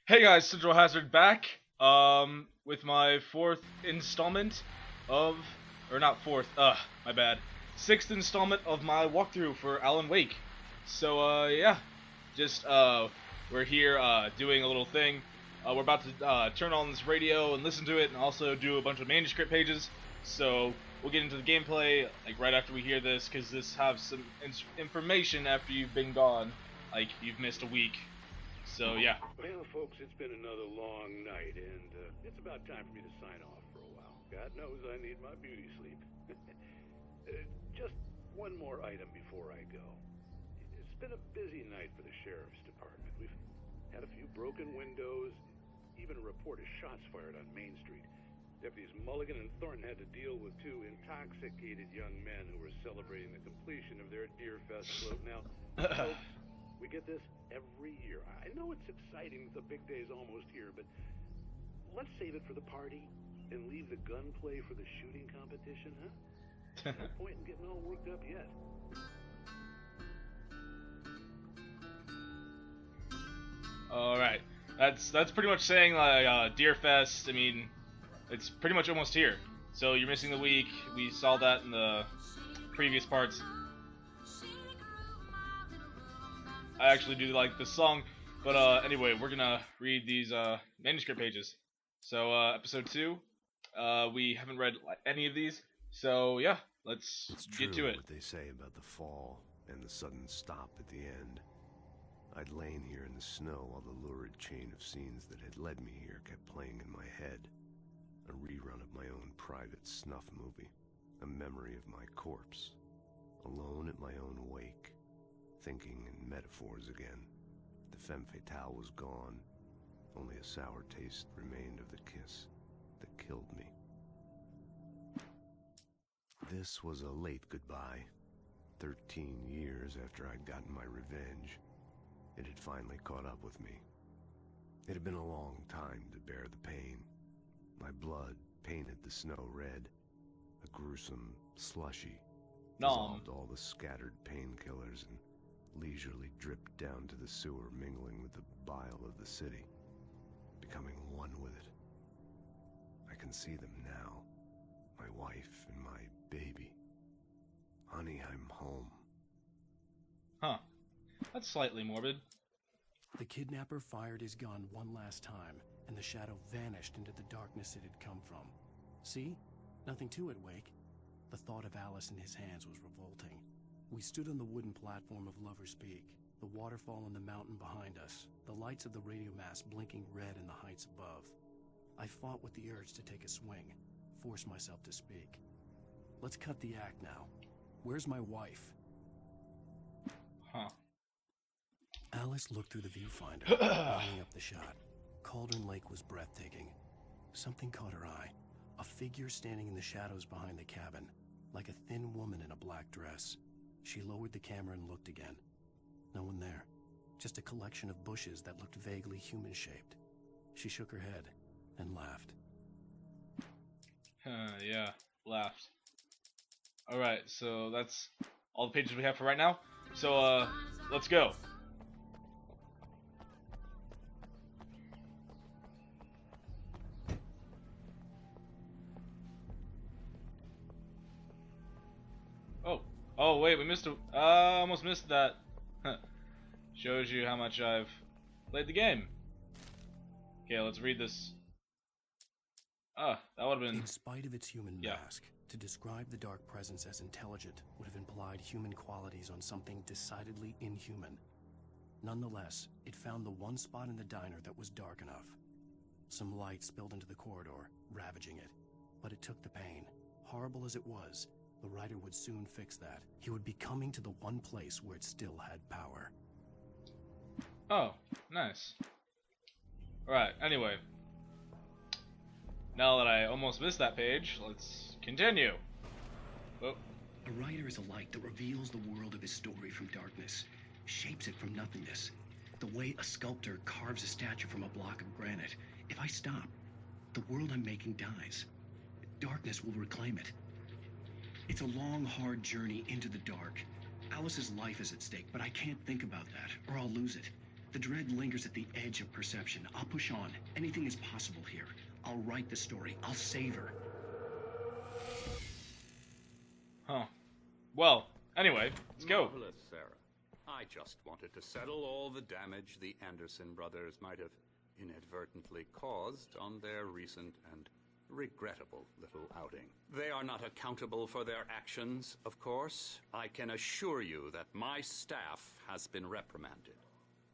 Hey guys, Central Hazard back, with my fourth installment of, or not fourth, my bad, sixth installment of my walkthrough for Alan Wake. So, yeah, just, we're here, doing a little thing. We're about to, turn on this radio and listen to it, and also do a bunch of manuscript pages. So, we'll get into the gameplay, like, right after we hear this, because this has some information after you've been gone, like, you've missed a week. So, yeah. Well, folks, it's been another long night, and it's about time for me to sign off for a while. God knows I need my beauty sleep. Just one more item before I go. It's been a busy night for the Sheriff's Department. We've had a few broken windows, even a report of shots fired on Main Street. Deputies Mulligan and Thornton had to deal with two intoxicated young men who were celebrating the completion of their Deerfest float. Now, folks, we get this every year. I know it's exciting that the big day's almost here, but let's save it for the party and leave the gunplay for the shooting competition, huh? No point in getting all worked up yet. Alright. That's pretty much saying like Deerfest, I mean, it's pretty much almost here. So you're missing the week. We saw that in the previous parts. I actually do like this song, but anyway, we're gonna read these manuscript pages. So episode 2, we haven't read any of these, so yeah, let's get to it. What they say about the fall and the sudden stop at the end. I'd lain here in the snow while the lurid chain of scenes that had led me here kept playing in my head. A rerun of my own private snuff movie, a memory of my corpse, alone at my own wake. Thinking in metaphors again. The femme fatale was gone. Only a sour taste remained of the kiss that killed me. This was a late goodbye. 13 years after I'd gotten my revenge, it had finally caught up with me. It had been a long time to bear the pain. My blood painted the snow red, a gruesome slushy, dissolved all the scattered painkillers and leisurely dripped down to the sewer, mingling with the bile of the city, becoming one with it. I can see them now, my wife and my baby. Honey, I'm home. Huh. That's slightly morbid. The kidnapper fired his gun one last time, and the shadow vanished into the darkness it had come from. See? Nothing to it, Wake. The thought of Alice in his hands was revolting. We stood on the wooden platform of Lover's Peak, the waterfall on the mountain behind us, the lights of the radio mast blinking red in the heights above. I fought with the urge to take a swing, force myself to speak. Let's cut the act now. Where's my wife? Huh. Alice looked through the viewfinder, lining up the shot. Cauldron Lake was breathtaking. Something caught her eye. A figure standing in the shadows behind the cabin, like a thin woman in a black dress. She lowered the camera and looked again. No one there. Just a collection of bushes that looked vaguely human-shaped. She shook her head and laughed. Yeah, laughed. Alright, so that's all the pages we have for right now. So, let's go. Oh wait, we missed a. Almost missed that. Shows you how much I've played the game. Okay, let's read this. That would have been. In spite of its human mask, to describe the dark presence as intelligent would have implied human qualities on something decidedly inhuman. Nonetheless, it found the one spot in the diner that was dark enough. Some light spilled into the corridor, ravaging it. But it took the pain. Horrible as it was, the writer would soon fix that. He would be coming to the one place where it still had power. Oh, nice. Alright, anyway. Now that I almost missed that page, let's continue. Oh. A writer is a light that reveals the world of his story from darkness, shapes it from nothingness. The way a sculptor carves a statue from a block of granite. If I stop, the world I'm making dies. Darkness will reclaim it. It's a long, hard journey into the dark. Alice's life is at stake, but I can't think about that, or I'll lose it. The dread lingers at the edge of perception. I'll push on. Anything is possible here. I'll write the story. I'll save her. Huh. Well, anyway, let's go. Marvelous, Sarah. I just wanted to settle all the damage the Anderson brothers might have inadvertently caused on their recent and regrettable little outing. They are not accountable for their actions, of course. I can assure you that my staff has been reprimanded.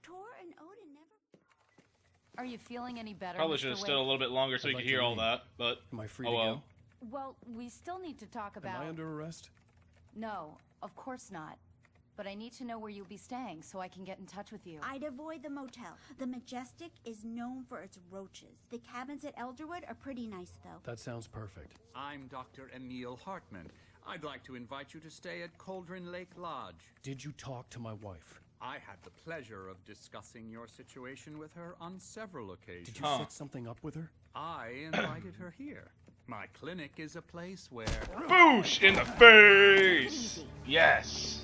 Tor and Odin never... Are you feeling any better, Probably Mr. should have Wake? stood a little bit longer so I'd you like could to hear all leave. that, but Am I free oh to well. go? Well, we still need to talk about... Am I under arrest? No, of course not. But I need to know where you'll be staying so I can get in touch with you. I'd avoid the motel. The Majestic is known for its roaches. The cabins at Elderwood are pretty nice, though. That sounds perfect. I'm Dr. Emil Hartman. I'd like to invite you to stay at Cauldron Lake Lodge. Did you talk to my wife? I had the pleasure of discussing your situation with her on several occasions. Did you set something up with her? I invited her here. My clinic is a place where... Boosh in the face! Yes!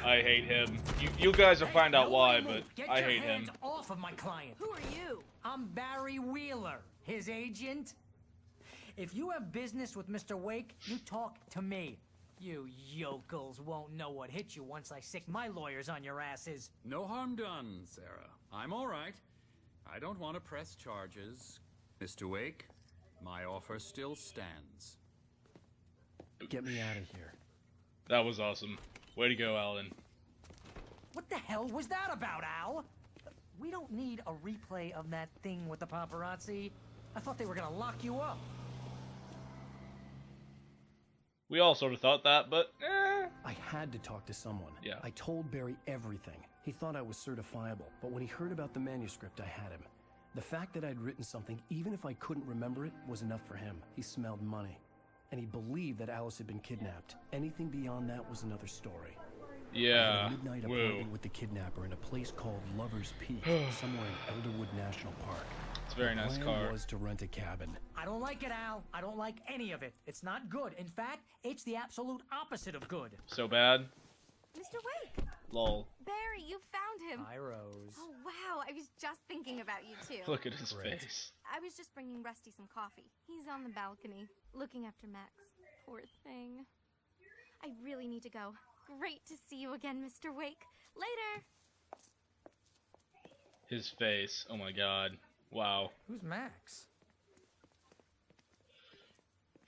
I hate him. You guys will find out why, but Get I your hate hands him. off of my client. Who are you? I'm Barry Wheeler, his agent. If you have business with Mr. Wake, you talk to me. You yokels won't know what hit you once I sick my lawyers on your asses. No harm done, Sarah. I'm all right. I don't want to press charges. Mr. Wake, my offer still stands. Get me out of here. That was awesome. Way to go, Alan. What the hell was that about, Al? We don't need a replay of that thing with the paparazzi. I thought they were gonna lock you up. We all sort of thought that, but I had to talk to someone. Yeah. I told Barry everything. He thought I was certifiable, but when he heard about the manuscript, I had him. The fact that I'd written something, even if I couldn't remember it, was enough for him. He smelled money. And he believed that Alice had been kidnapped. Anything beyond that was another story. I yeah. had a midnight Whoa. appointment with the kidnapper in a place called Lover's Peak, somewhere in Elderwood National Park. It's a very nice The plan car. was to rent a cabin. I don't like it, Al. I don't like any of it. It's not good. In fact, it's the absolute opposite of good. So bad. Mr. Wake! Lol. Barry, you found him! Hi, Rose. Oh, wow, I was just thinking about you, too. Look at his Great. face. I was just bringing Rusty some coffee. He's on the balcony, looking after Max. Poor thing. I really need to go. Great to see you again, Mr. Wake. Later! His face. Oh my god. Wow. Who's Max?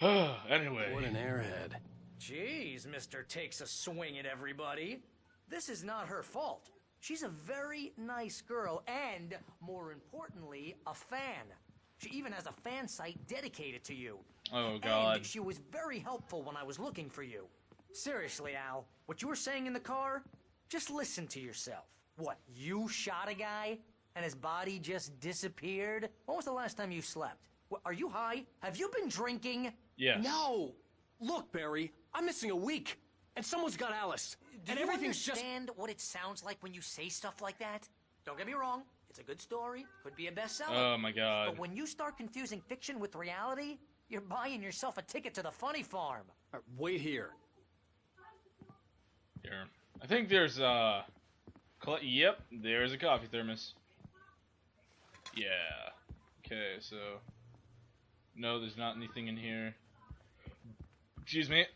Anyway. What an airhead. Jeez, Mr. Takes a swing at everybody. This is not her fault. She's a very nice girl and, more importantly, a fan. She even has a fan site dedicated to you. Oh god. And she was very helpful when I was looking for you. Seriously, Al, what you were saying in the car? Just listen to yourself. What, you shot a guy and his body just disappeared? When was the last time you slept? What, are you high? Have you been drinking? Yes. No! Look, Barry, I'm missing a week, and someone's got Alice. Do and you everything's just... understand what it sounds like when you say stuff like that? Don't get me wrong, it's a good story, could be a bestseller. Oh my god. But when you start confusing fiction with reality, you're buying yourself a ticket to the funny farm. Wait here. Here. I think there's yep, there's a coffee thermos. Yeah. Okay, so no, there's not anything in here. Excuse me.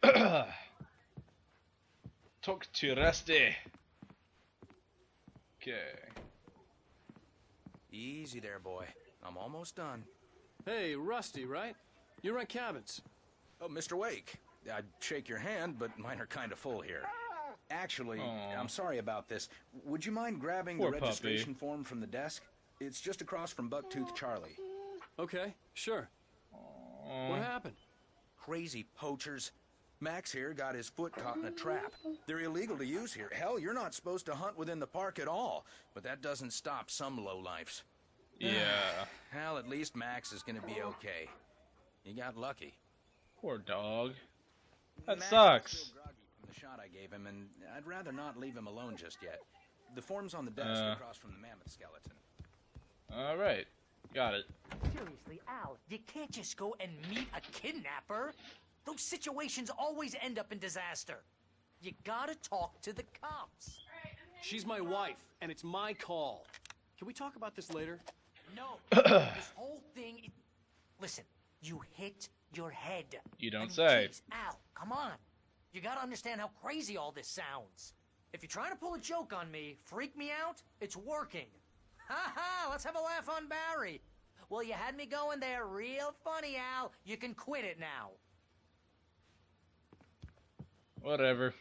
Talk to Rusty. Okay. Easy there, boy. I'm almost done. Hey, Rusty, right? You rent cabins. Oh, Mr. Wake. I'd shake your hand, but mine are kind of full here. Actually, Aw. I'm sorry about this. Would you mind grabbing Poor the puppy. registration form from the desk? It's just across from Bucktooth Charlie. Okay, sure. What happened? Crazy poachers. Max here got his foot caught in a trap. They're illegal to use here. Hell, you're not supposed to hunt within the park at all. But that doesn't stop some lowlifes. Yeah. Hell, at least Max is gonna be okay. You got lucky. Poor dog. That Max is sucks. still groggy from the shot I gave him, and I'd rather not leave him alone just yet. The form's on the desk across from the mammoth skeleton. Alright. Got it. Seriously, Al, you can't just go and meet a kidnapper. Those situations always end up in disaster. You gotta talk to the cops. She's my wife, and it's my call. Can we talk about this later? No. This whole thing... Listen, you hit your head. You don't say. Geez, Al, come on. You gotta understand how crazy all this sounds. If you're trying to pull a joke on me, freak me out, it's working. Ha ha, let's have a laugh on Barry. Well, you had me going there real funny, Al. You can quit it now. Whatever.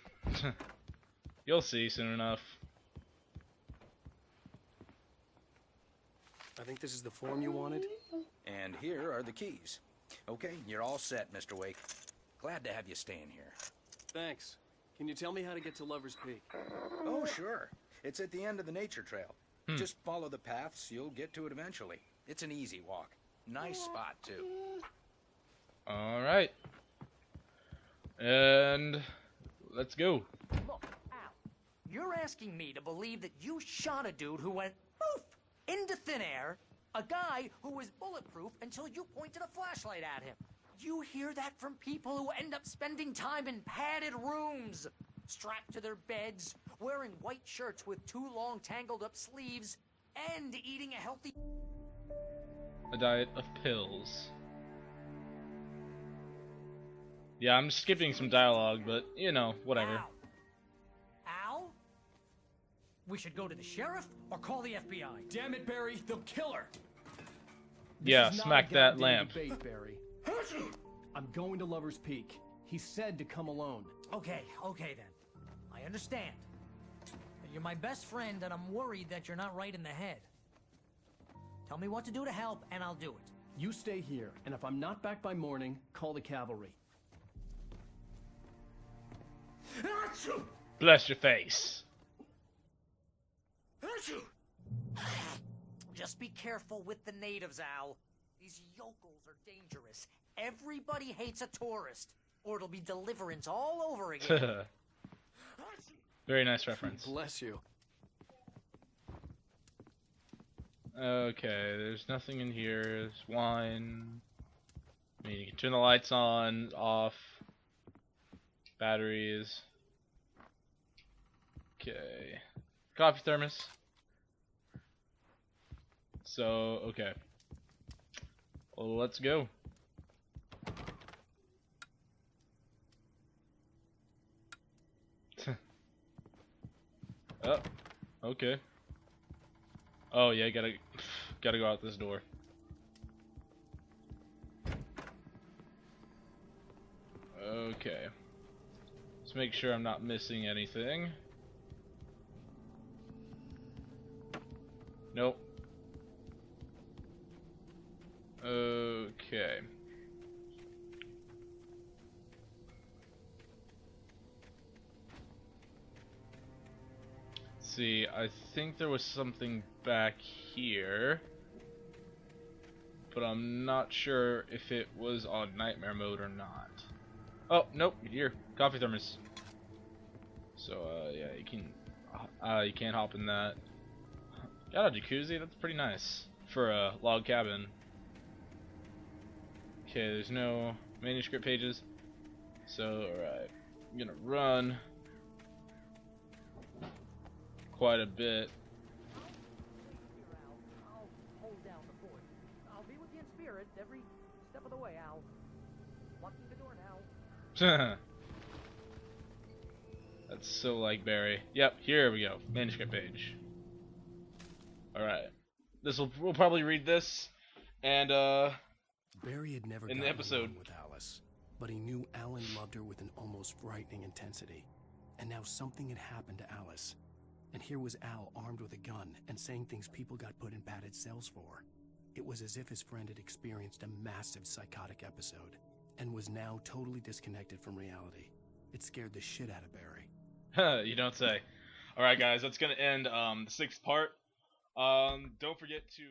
You'll see soon enough. I think this is the form you wanted. And here are the keys. Okay, you're all set, Mr. Wake. Glad to have you staying here. Thanks. Can you tell me how to get to Lover's Peak? Oh, sure. It's at the end of the nature trail. Just follow the paths, you'll get to it eventually. It's an easy walk. Nice spot, too. Alright. And let's go. Look, Al, you're asking me to believe that you shot a dude who went poof into thin air, a guy who was bulletproof until you pointed a flashlight at him. You hear that from people who end up spending time in padded rooms, strapped to their beds, wearing white shirts with too long tangled up sleeves, and eating a healthy... A diet of pills. Yeah, I'm skipping some dialogue, but, you know, whatever. Al? We should go to the sheriff or call the FBI. Damn it, Barry, they'll kill her. Yeah, smack that lamp. Debate, Barry. I'm going to Lover's Peak. He said to come alone. Okay then. I understand. You're my best friend, and I'm worried that you're not right in the head. Tell me what to do to help, and I'll do it. You stay here, and if I'm not back by morning, call the cavalry. Bless your face. Just be careful with the natives, Al. These yokels are dangerous. Everybody hates a tourist, or it'll be Deliverance all over again. Very nice reference. Bless you. Okay, there's nothing in here. There's wine. I mean, you can turn the lights on, off. Batteries. Okay. Coffee thermos. So, okay. Well, let's go. Oh, okay. Oh yeah, gotta go out this door. Okay. Let's make sure I'm not missing anything. Nope. Okay. See, I think there was something back here, but I'm not sure if it was on nightmare mode or not. Oh, nope, here, coffee thermos. So, yeah, you can't hop in that. Got a jacuzzi, that's pretty nice for a log cabin. Okay, there's no manuscript pages, so, alright, I'm gonna run quite a bit. I'll hold down the fort. I'll be with you in spirit every step of the way, Al. Locking the door now. That's so like Barry. Yep, here we go. Manuscript page. Alright. We'll probably read this and Barry had never in the gotten episode along with Alice, but he knew Alan loved her with an almost frightening intensity. And now something had happened to Alice. And here was Al armed with a gun and saying things people got put in padded cells for. It was as if his friend had experienced a massive psychotic episode and was now totally disconnected from reality. It scared the shit out of Barry. You don't say. Alright guys, that's gonna end the 6th part. Don't forget to